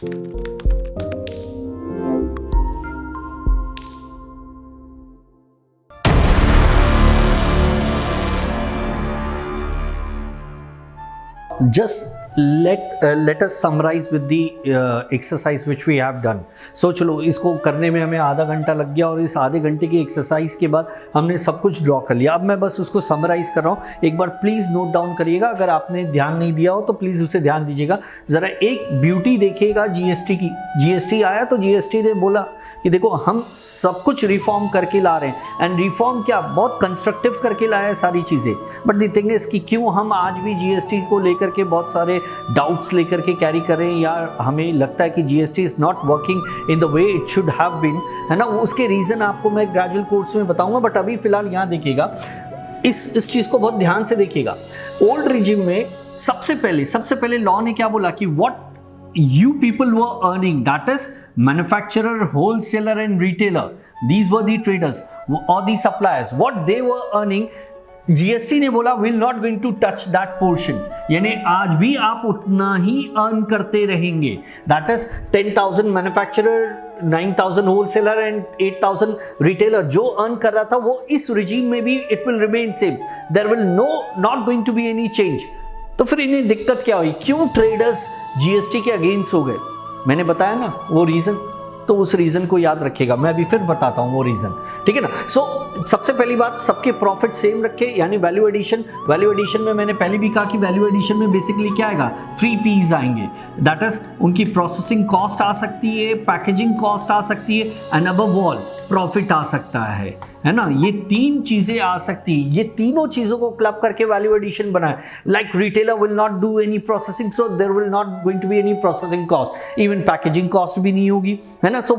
Just let us summarize with the exercise which we have done. So चलो इसको करने में हमें आधा घंटा लग गया और इस आधे घंटे की एक्सरसाइज के बाद हमने सब कुछ ड्रॉ कर लिया। अब मैं बस उसको समराइज कर रहा हूँ, एक बार प्लीज़ नोट डाउन करिएगा। अगर आपने ध्यान नहीं दिया हो तो प्लीज़ उसे ध्यान दीजिएगा। ज़रा एक ब्यूटी देखिएगा जीएसटी की। जीएसटी आया तो जीएसटी ने बोला कि देखो हम सब कुछ रिफॉर्म करके ला रहे हैं, एंड रिफॉर्म क्या बहुत कंस्ट्रक्टिव करके लाया है सारी चीज़ें। बट द थिंग इज कि क्यों हम आज भी जीएसटी को लेकर के बहुत सारे डाउट्स लेकर के कैरी कर रहे हैं, या हमें लगता है कि GST is not working in the way it should have been, है ना। उसके रीज़न आपको मैं ग्रेजुअल कोर्स में बताऊंगा, बट अभी फिलहाल यहाँ देखिएगा, इस चीज़ को बहुत ध्यान से देखिएगा। ओल्ड रिजिम में सबसे पहले लॉ ने क्या बोला कि what you people were earning, that is manufacturer, wholesaler and retailer, these were the traders or the suppliers, what they were earning, GST ने बोला will not going to touch that portion, यानी आज भी आप उतना ही अर्न करते रहेंगे। that is 10,000 manufacturer, 9,000 wholesaler and 8,000 retailer जो अर्न कर रहा था वो इस रिजीम में भी it will remain same, there will not going to be any change। तो फिर इन्हें दिक्कत क्या हुई, क्यों ट्रेडर्स जीएसटी के अगेंस्ट हो गए? मैंने बताया ना वो रीज़न, तो उस रीज़न को याद रखिएगा। मैं अभी फिर बताता हूँ वो रीज़न, ठीक है ना। सो सबसे पहली बात, सबके प्रॉफिट सेम रखे, यानी वैल्यू एडिशन में मैंने पहले भी कहा कि वैल्यू एडिशन में बेसिकली क्या आएगा, 3 P's आएंगे। दैट इज उनकी प्रोसेसिंग कॉस्ट आ सकती है, पैकेजिंग कॉस्ट आ सकती है, एंड अबव ऑल प्रॉफिट आ सकता है ना। ये 3 चीजें आ सकती है, ये तीनों चीजों को क्लब करके वैल्यू एडिशन बना है। Like retailer will not do any processing, so there will not going to be any processing cost, even packaging cost भी नहीं होगी, है ना। सो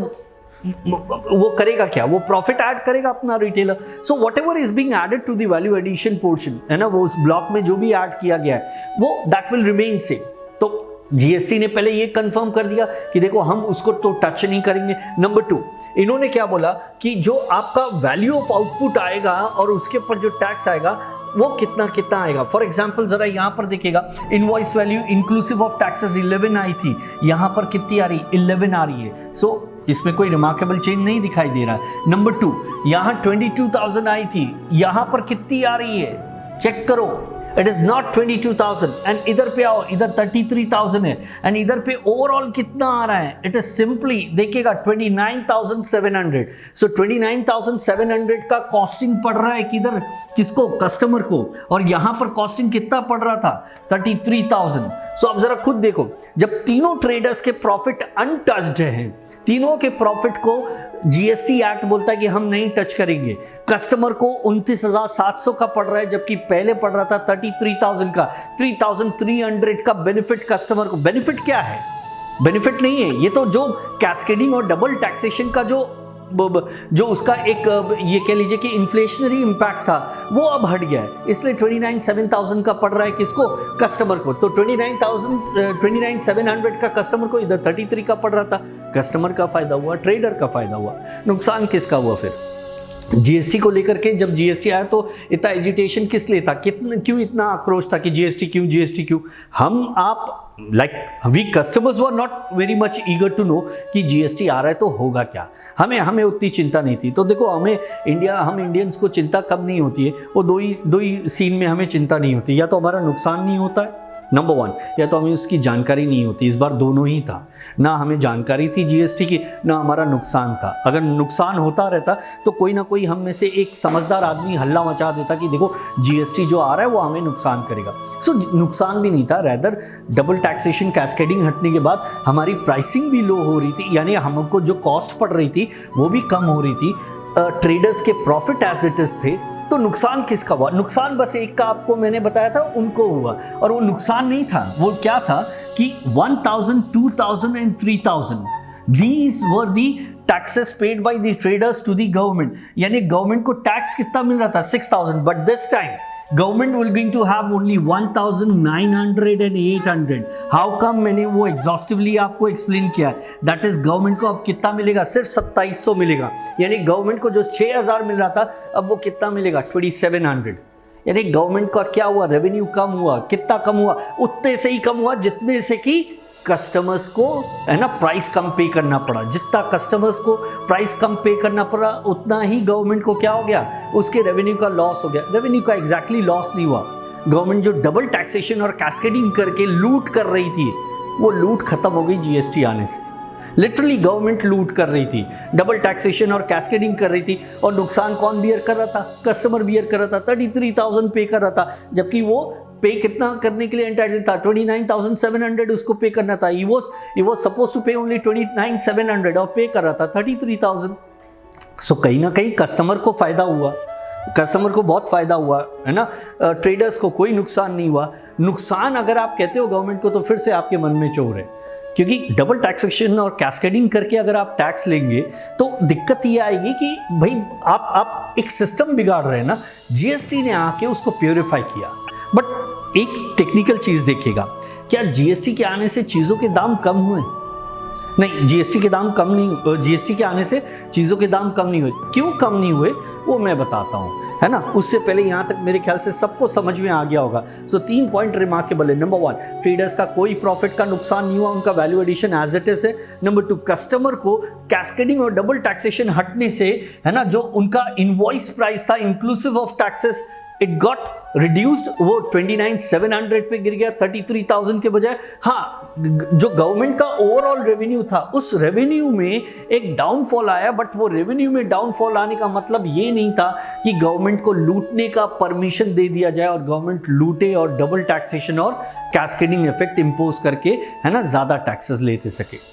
वो करेगा क्या, वो प्रॉफिट ऐड करेगा अपना retailer. So whatever is being added to the value addition portion, है ना, वो उस ब्लॉक में जो भी ऐड किया गया है वो दैट विल रिमेन सेम। तो जीएसटी ने पहले ये कंफर्म कर दिया कि देखो हम उसको तो टच नहीं करेंगे। नंबर 2, इन्होंने क्या बोला कि जो आपका वैल्यू ऑफ आउटपुट आएगा और उसके ऊपर जो टैक्स आएगा वो कितना आएगा। फॉर एग्जांपल जरा यहाँ पर देखिएगा, invoice value inclusive of taxes 11 आई थी, यहाँ पर कितनी आ रही, 11 आ रही है। सो इसमें कोई रिमार्केबल चेंज नहीं दिखाई दे रहा है। नंबर 2, यहाँ 22,000 आई थी, यहाँ पर कितनी आ रही है, चेक करो, इट इज नॉट 22,000। एंड इधर पे आओ, इधर 33,000 है, एंड इधर पे ओवरऑल कितना आ रहा है, इट इज सिंपली देखिएगा 29,700। सो 29,700 का कॉस्टिंग पड़ रहा है किधर, किसको, कस्टमर को, और यहां पर कॉस्टिंग कितना पड़ रहा था, 33,000। सो अब जरा खुद देखो, जब तीनों ट्रेडर्स के प्रॉफिट अनटच्ड हैं, तीनों के प्रॉफिट को जीएसटी एक्ट बोलता है कि हम नहीं टच करेंगे। कस्टमर को 29,700 का पड़ रहा है, जबकि पहले पड़ रहा था 33,000 का, 3,300 का बेनिफिट कस्टमर को। बेनिफिट क्या है, बेनिफिट नहीं है, ये तो जो कैस्केडिंग और डबल टैक्सेशन का जो उसका एक ये कह लीजिए कि इन्फ्लेशनरी इम्पैक्ट था वो अब हट गया है, इसलिए 29,700 का पड़ रहा है किसको, कस्टमर को। तो 29,700 का कस्टमर को, इधर 33 का पड़ रहा था, कस्टमर का फायदा हुआ, ट्रेडर का फायदा हुआ। नुकसान किसका हुआ फिर, जीएसटी को लेकर के। जब जीएसटी आया तो इतना एजिटेशन किस लिए था, क्यों इतना आक्रोश था कि जीएसटी क्यों। हम आप like we customers were not very much eager to know कि जीएसटी आ रहा है तो होगा क्या। हमें उतनी चिंता नहीं थी। तो देखो हम इंडियंस को चिंता कब नहीं होती है, वो दो ही सीन में हमें चिंता नहीं होती, या तो हमारा नुकसान नहीं होता है नंबर 1, या तो हमें उसकी जानकारी नहीं होती। इस बार दोनों ही था, ना हमें जानकारी थी जीएसटी की, ना हमारा नुकसान था। अगर नुकसान होता रहता तो कोई ना कोई हम में से एक समझदार आदमी हल्ला मचा देता कि देखो जीएसटी जो आ रहा है वो हमें नुकसान करेगा। सो नुकसान भी नहीं था, रैदर डबल टैक्सेशन कैस्केडिंग हटने के बाद हमारी प्राइसिंग भी लो हो रही थी, यानी हमको जो कॉस्ट पड़ रही थी वो भी कम हो रही थी। ट्रेडर्स के प्रॉफिट एज इट इज थे। तो नुकसान किसका हुआ, नुकसान बस एक का आपको मैंने बताया था, उनको हुआ। और वो नुकसान नहीं था, वो क्या था कि 1,000, 2,000 and 3,000 these were the taxes paid by the traders to the government, यानी गवर्नमेंट को टैक्स कितना मिल रहा था, 6,000, but this time government will going to have only 1,900 and 800। How come, मैंने वो एग्जॉस्टिवली आपको एक्सप्लेन किया है। दैट इज गवर्नमेंट को अब कितना मिलेगा, सिर्फ 2,700 मिलेगा, यानी गवर्नमेंट को जो 6,000 मिल रहा था अब वो कितना मिलेगा, 2,700। यानी गवर्नमेंट का क्या हुआ, रेवेन्यू कम हुआ। कितना कम हुआ, उतने से ही कम हुआ जितने से कि कस्टमर्स को है ना प्राइस कम पे करना पड़ा। जितना कस्टमर्स को प्राइस कम पे करना पड़ा उतना ही गवर्नमेंट को क्या हो गया, उसके रेवेन्यू का लॉस हो गया। रेवेन्यू का एग्जैक्टली लॉस नहीं हुआ, गवर्नमेंट जो डबल टैक्सेशन और कैस्केडिंग करके लूट कर रही थी वो लूट खत्म हो गई जीएसटी आने से। लिटरली गवर्नमेंट लूट कर रही थी, डबल टैक्सेशन और कैस्केडिंग कर रही थी, और नुकसान कौन बियर कर रहा था, कस्टमर बियर कर रहा था। 33,000 पे कर रहा था, जबकि वो पे कितना करने के लिए एंटाइटल्ड था, 29,700 उसको पे करना था। ही वाज सपोज टू पे ओनली 29,700 और पे कर रहा था 33,000। सो कहीं ना कहीं कस्टमर को फायदा हुआ, कस्टमर को बहुत फायदा हुआ, है ना। ट्रेडर्स को कोई नुकसान नहीं हुआ। नुकसान अगर आप कहते हो गवर्नमेंट को तो फिर से आपके मन में चोर है, क्योंकि डबल टैक्सेशन और कैस्केडिंग करके अगर आप टैक्स लेंगे तो दिक्कत ये आएगी कि भाई आप एक सिस्टम बिगाड़ रहे हैं ना। जीएसटी ने आके उसको प्योरीफाई किया, बट एक टेक्निकल चीज़ देखिएगा, क्या जीएसटी के आने से चीज़ों के दाम कम हुए? नहीं, जीएसटी के दाम कम नहीं, जीएसटी के आने से चीज़ों के दाम कम नहीं हुए। क्यों कम नहीं हुए वो मैं बताता हूँ, है ना। उससे पहले यहाँ तक मेरे ख्याल से सबको समझ में आ गया होगा। सो 3 पॉइंट रिमार्केबल है। नंबर 1, ट्रेडर्स का कोई प्रॉफिट का नुकसान नहीं हुआ, उनका value addition as it is है। नंबर 2, कस्टमर को कैस्केडिंग और डबल टैक्सेशन हटने से, है ना, जो उनका इनवॉइस प्राइस था inclusive of taxes, it got reduced, वो 29,700 पे गिर गया 33,000 के बजाय। हाँ, जो गवर्नमेंट का ओवरऑल रेवेन्यू था उस रेवेन्यू में एक डाउनफॉल आया, बट वो रेवेन्यू में डाउनफॉल आने का मतलब ये नहीं था कि गवर्नमेंट को लूटने का परमिशन दे दिया जाए और गवर्नमेंट लूटे और डबल टैक्सेशन और कैस्केडिंग इफेक्ट इंपोज करके, है ना, ज्यादा टैक्सेस लेते सके।